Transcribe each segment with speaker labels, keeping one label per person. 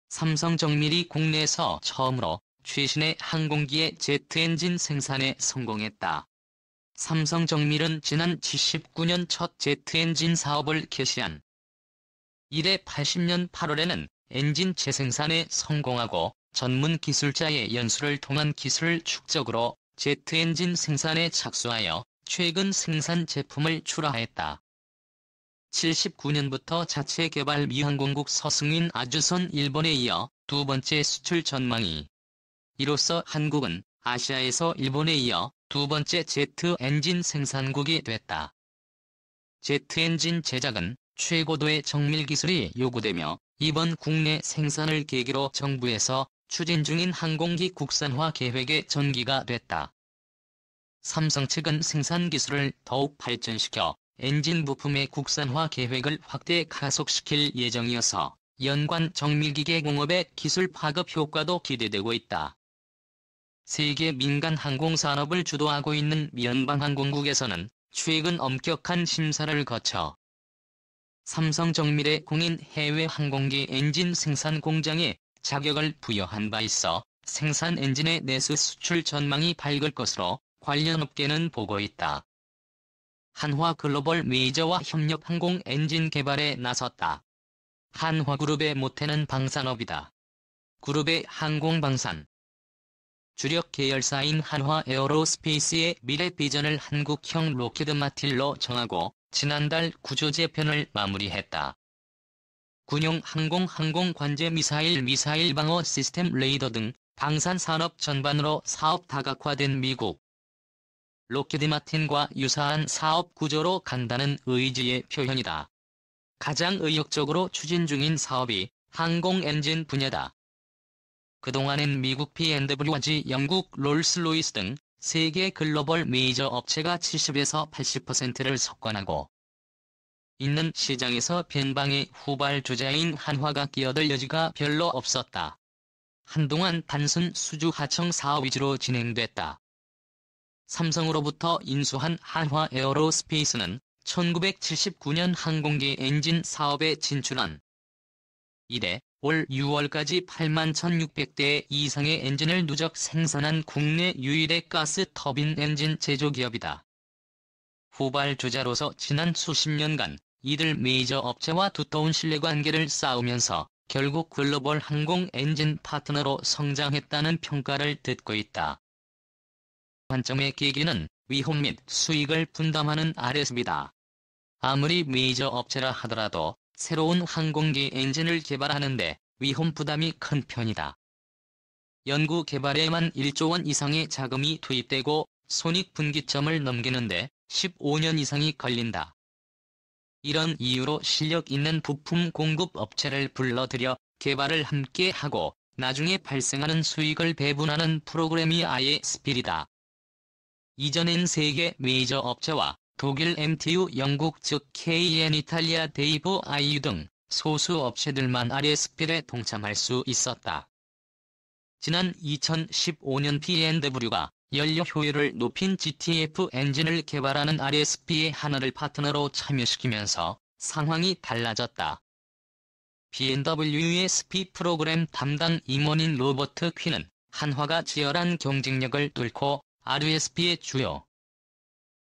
Speaker 1: 삼성정밀이 국내에서 처음으로 최신의 항공기의 제트 엔진 생산에 성공했다. 삼성정밀은 지난 79년 첫 제트 엔진 사업을 개시한 이래 80년 8월에는 엔진 재생산에 성공하고 전문 기술자의 연수를 통한 기술 축적으로 제트 엔진 생산에 착수하여 최근 생산 제품을 출하했다. 79년부터 자체 개발 미항공국 서승인 아주선 일본에 이어 두 번째 수출 전망이. 이로써 한국은 아시아에서 일본에 이어 두 번째 제트 엔진 생산국이 됐다. 제트 엔진 제작은 최고도의 정밀 기술이 요구되며 이번 국내 생산을 계기로 정부에서 추진 중인 항공기 국산화 계획의 전기가 됐다. 삼성 측은 생산 기술을 더욱 발전시켜 엔진 부품의 국산화 계획을 확대 가속시킬 예정이어서 연관 정밀기계 공업의 기술 파급 효과도 기대되고 있다. 세계 민간 항공산업을 주도하고 있는 미연방항공국에서는 최근 엄격한 심사를 거쳐 삼성정밀의 공인 해외 항공기 엔진 생산 공장에 자격을 부여한 바 있어 생산 엔진의 내수 수출 전망이 밝을 것으로 관련 업계는 보고 있다. 한화글로벌 메이저와 협력 항공 엔진 개발에 나섰다. 한화그룹의 모태는 방산업이다. 그룹의 항공방산 주력 계열사인 한화에어로스페이스의 미래 비전을 한국형 로키드마틴로 정하고 지난달 구조 재편을 마무리했다. 군용 항공 관제 미사일 방어 시스템 레이더 등 방산 산업 전반으로 사업 다각화된 미국. 로키드마틴과 유사한 사업 구조로 간다는 의지의 표현이다. 가장 의욕적으로 추진 중인 사업이 항공 엔진 분야다. 그동안엔 미국 B&W와 영국 롤스로이스 등 세계 글로벌 메이저 업체가 70에서 80%를 석권하고 있는 시장에서 변방의 후발주자인 한화가 끼어들 여지가 별로 없었다. 한동안 단순 수주 하청 사업 위주로 진행됐다. 삼성으로부터 인수한 한화에어로스페이스는 1979년 항공기 엔진 사업에 진출한 이래 올 6월까지 81,600대 이상의 엔진을 누적 생산한 국내 유일의 가스 터빈 엔진 제조기업이다. 후발주자로서 지난 수십 년간 이들 메이저 업체와 두터운 신뢰관계를 쌓으면서 결국 글로벌 항공 엔진 파트너로 성장했다는 평가를 듣고 있다. 관점의 계기는 위험 및 수익을 분담하는 RSP다. 아무리 메이저 업체라 하더라도 새로운 항공기 엔진을 개발하는데 위험 부담이 큰 편이다. 연구 개발에만 1조 원 이상의 자금이 투입되고 손익분기점을 넘기는데 15년 이상이 걸린다. 이런 이유로 실력 있는 부품 공급 업체를 불러들여 개발을 함께 하고 나중에 발생하는 수익을 배분하는 프로그램이 아예 스필이다. 이전엔 세계 메이저 업체와 독일 MTU, 영국 즉 KN, 이탈리아 데이브 IU 등 소수 업체들만 RSP에 동참할 수 있었다. 지난 2015년 B&W가 연료 효율을 높인 GTF 엔진을 개발하는 RSP의 하나를 파트너로 참여시키면서 상황이 달라졌다. B&W의 SP 프로그램 담당 임원인 로버트 퀸은 한화가 치열한 경쟁력을 뚫고 RSP의 주요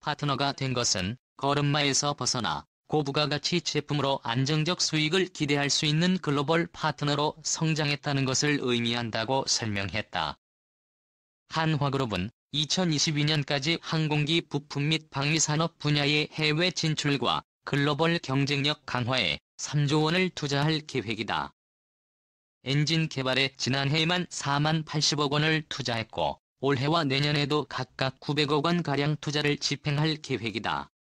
Speaker 1: 파트너가 된 것은 걸음마에서 벗어나 고부가가치 제품으로 안정적 수익을 기대할 수 있는 글로벌 파트너로 성장했다는 것을 의미한다고 설명했다. 한화그룹은 2022년까지 항공기 부품 및 방위산업 분야의 해외 진출과 글로벌 경쟁력 강화에 3조 원을 투자할 계획이다. 엔진 개발에 지난해에만 4만 80억 원을 투자했고 올해와 내년에도 각각 900억 원가량 투자를 집행할 계획이다.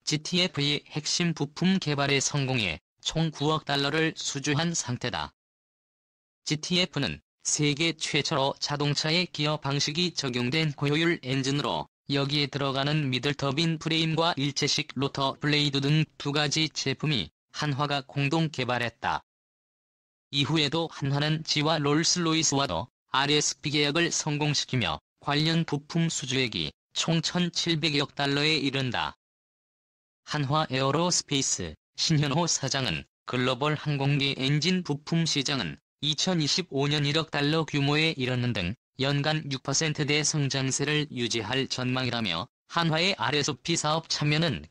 Speaker 1: GTF의 핵심 부품 개발에 성공해 총 9억 달러를 수주한 상태다. GTF는 세계 최초로 자동차의 기어 방식이 적용된 고효율 엔진으로 여기에 들어가는 미들 터빈 프레임과 일체식 로터 블레이드 등 두 가지 제품이 한화가 공동 개발했다. 이후에도 한화는 지와 롤스로이스와도 RSP 계약을 성공시키며 관련 부품 수주액이 총 1,700억 달러에 이른다. 한화 에어로스페이스 신현호 사장은 글로벌 항공기 엔진 부품 시장은 2025년 1억 달러 규모에 이르는 등 연간 6%대 성장세를 유지할 전망이라며 한화의 RSP 사업 참여는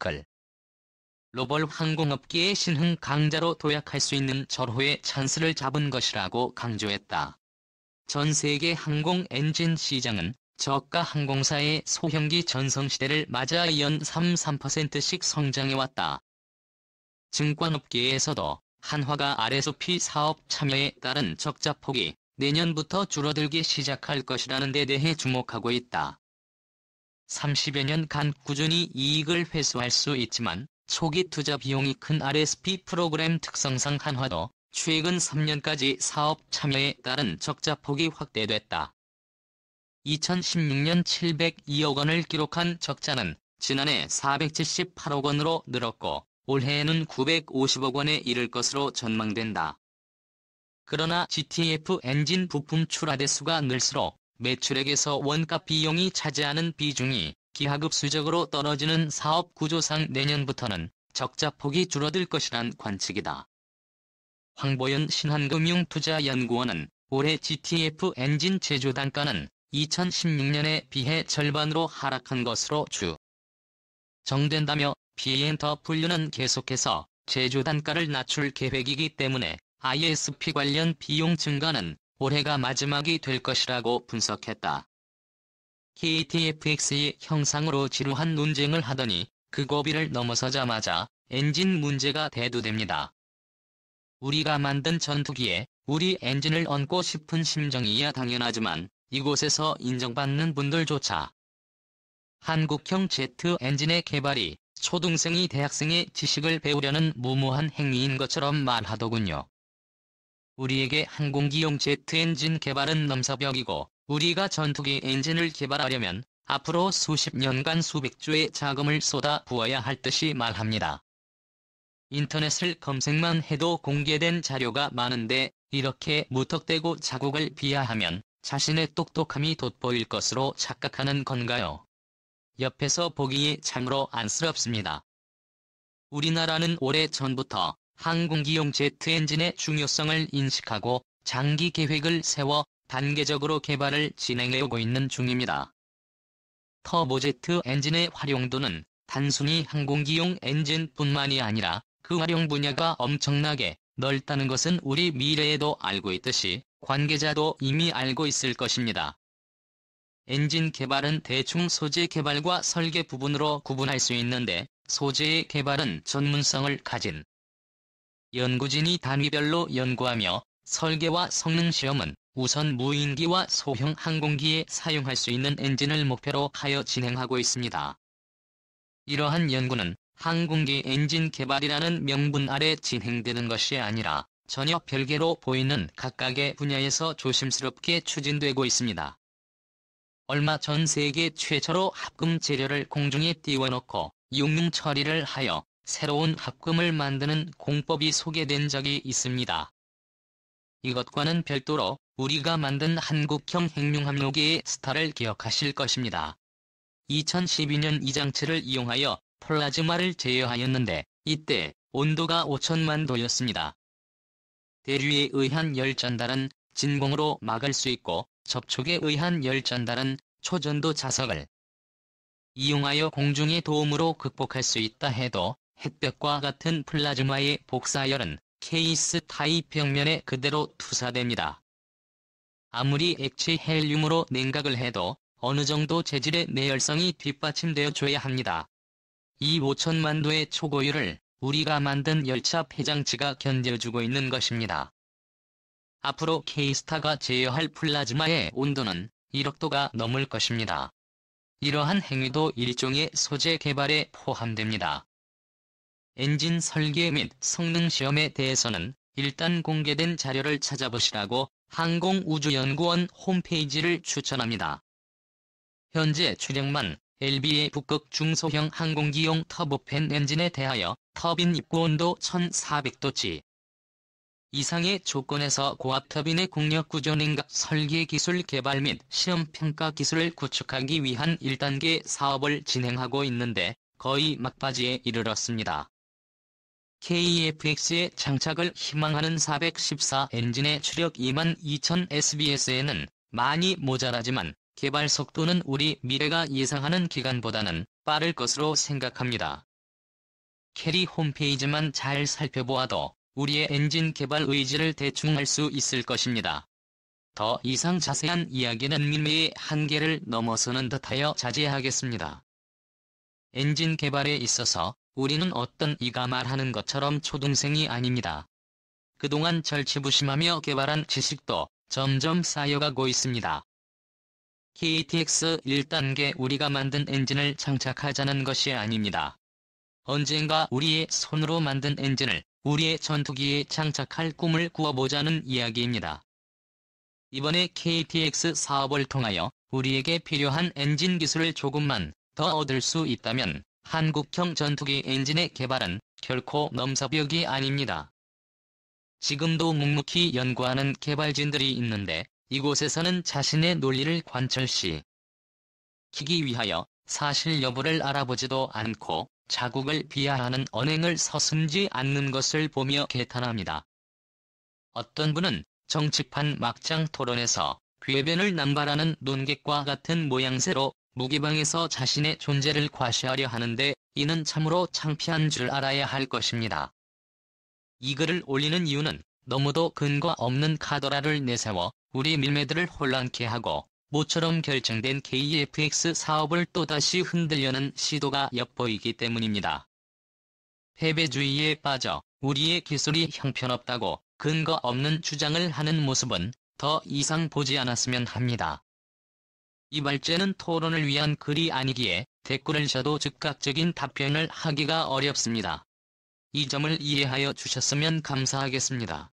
Speaker 1: 글로벌 항공업계의 신흥 강자로 도약할 수 있는 절호의 찬스를 잡은 것이라고 강조했다. 전 세계 항공 엔진 시장은 저가 항공사의 소형기 전성시대를 맞아 연 3%씩 성장해왔다. 증권업계에서도 한화가 RSP 사업 참여에 따른 적자폭이 내년부터 줄어들기 시작할 것이라는 데 대해 주목하고 있다. 30여 년간 꾸준히 이익을 회수할 수 있지만 초기 투자 비용이 큰 RSP 프로그램 특성상 한화도 최근 3년까지 사업 참여에 따른 적자폭이 확대됐다. 2016년 702억 원을 기록한 적자는 지난해 478억 원으로 늘었고 올해에는 950억 원에 이를 것으로 전망된다. 그러나 GTF 엔진 부품 출하 대수가 늘수록 매출액에서 원가 비용이 차지하는 비중이 기하급수적으로 떨어지는 사업 구조상 내년부터는 적자폭이 줄어들 것이란 관측이다. 황보연 신한금융투자연구원은 올해 GTF 엔진 제조 단가는 2016년에 비해 절반으로 하락한 것으로 추정된다며 B&W는 계속해서 제조 단가를 낮출 계획이기 때문에 ISP 관련 비용 증가는 올해가 마지막이 될 것이라고 분석했다. KTFX의 형상으로 지루한 논쟁을 하더니 그 고비를 넘어서자마자 엔진 문제가 대두됩니다. 우리가 만든 전투기에 우리 엔진을 얹고 싶은 심정이야 당연하지만 이곳에서 인정받는 분들조차 한국형 제트 엔진의 개발이 초등생이 대학생의 지식을 배우려는 무모한 행위인 것처럼 말하더군요. 우리에게 항공기용 제트 엔진 개발은 넘사벽이고 우리가 전투기 엔진을 개발하려면 앞으로 수십 년간 수백조의 자금을 쏟아 부어야 할 듯이 말합니다. 인터넷을 검색만 해도 공개된 자료가 많은데 이렇게 무턱대고 자국을 비하하면 자신의 똑똑함이 돋보일 것으로 착각하는 건가요? 옆에서 보기에 참으로 안쓰럽습니다. 우리나라는 오래전부터 항공기용 제트 엔진의 중요성을 인식하고 장기 계획을 세워 단계적으로 개발을 진행해오고 있는 중입니다. 터보제트 엔진의 활용도는 단순히 항공기용 엔진뿐만이 아니라 그 활용 분야가 엄청나게 넓다는 것은 우리 미래에도 알고 있듯이 관계자도 이미 알고 있을 것입니다. 엔진 개발은 대충 소재 개발과 설계 부분으로 구분할 수 있는데 소재의 개발은 전문성을 가진 연구진이 단위별로 연구하며 설계와 성능 시험은 우선 무인기와 소형 항공기에 사용할 수 있는 엔진을 목표로 하여 진행하고 있습니다. 이러한 연구는 항공기 엔진 개발이라는 명분 아래 진행되는 것이 아니라 전혀 별개로 보이는 각각의 분야에서 조심스럽게 추진되고 있습니다. 얼마 전 세계 최초로 합금 재료를 공중에 띄워놓고 용융 처리를 하여 새로운 합금을 만드는 공법이 소개된 적이 있습니다. 이것과는 별도로 우리가 만든 한국형 핵융합로계의 스타를 기억하실 것입니다. 2012년 이 장치를 이용하여 플라즈마를 제어하였는데 이때 온도가 5천만 도였습니다. 대류에 의한 열 전달은 진공으로 막을 수 있고 접촉에 의한 열 전달은 초전도 자석을 이용하여 공중의 도움으로 극복할 수 있다 해도 햇볕과 같은 플라즈마의 복사열은 케이스 타입 벽면에 그대로 투사됩니다. 아무리 액체 헬륨으로 냉각을 해도 어느 정도 재질의 내열성이 뒷받침되어 줘야 합니다. 이 5천만 도의 초고열을 우리가 만든 열차 폐장치가 견뎌주고 있는 것입니다. 앞으로 K스타가 제어할 플라즈마의 온도는 1억 도가 넘을 것입니다. 이러한 행위도 일종의 소재 개발에 포함됩니다. 엔진 설계 및 성능 시험에 대해서는 일단 공개된 자료를 찾아보시라고 항공우주연구원 홈페이지를 추천합니다. 현재 출력만 LB의 북극 중소형 항공기용 터보팬 엔진에 대하여 터빈 입고온도 1400도치 이상의 조건에서 고압 터빈의 국력 구조 냉각 설계 기술 개발 및 시험 평가 기술을 구축하기 위한 1단계 사업을 진행하고 있는데 거의 막바지에 이르렀습니다. KFX의 장착을 희망하는 414 엔진의 추력 22,000 SBS에는 많이 모자라지만 개발 속도는 우리 미래가 예상하는 기간보다는 빠를 것으로 생각합니다. 캐리 홈페이지만 잘 살펴보아도 우리의 엔진 개발 의지를 대충 알 수 있을 것입니다. 더 이상 자세한 이야기는 민매의 한계를 넘어서는 듯하여 자제하겠습니다. 엔진 개발에 있어서 우리는 어떤 이가 말하는 것처럼 초등생이 아닙니다. 그동안 절치부심하며 개발한 지식도 점점 쌓여가고 있습니다. KTX 1단계 우리가 만든 엔진을 장착하자는 것이 아닙니다. 언젠가 우리의 손으로 만든 엔진을 우리의 전투기에 장착할 꿈을 꾸어보자는 이야기입니다. 이번에 KTX 사업을 통하여 우리에게 필요한 엔진 기술을 조금만 더 얻을 수 있다면 한국형 전투기 엔진의 개발은 결코 넘사벽이 아닙니다. 지금도 묵묵히 연구하는 개발진들이 있는데 이곳에서는 자신의 논리를 관철시키기 위하여 사실 여부를 알아보지도 않고 자국을 비하하는 언행을 서슴지 않는 것을 보며 개탄합니다. 어떤 분은 정치판 막장 토론에서 궤변을 남발하는 논객과 같은 모양새로 무기방에서 자신의 존재를 과시하려 하는데 이는 참으로 창피한 줄 알아야 할 것입니다. 이 글을 올리는 이유는 너무도 근거 없는 카더라를 내세워 우리 밀매들을 혼란케 하고 모처럼 결정된 KFX 사업을 또다시 흔들려는 시도가 엿보이기 때문입니다. 패배주의에 빠져 우리의 기술이 형편없다고 근거 없는 주장을 하는 모습은 더 이상 보지 않았으면 합니다. 이 발제는 토론을 위한 글이 아니기에 댓글을 쳐도 즉각적인 답변을 하기가 어렵습니다. 이 점을 이해하여 주셨으면 감사하겠습니다.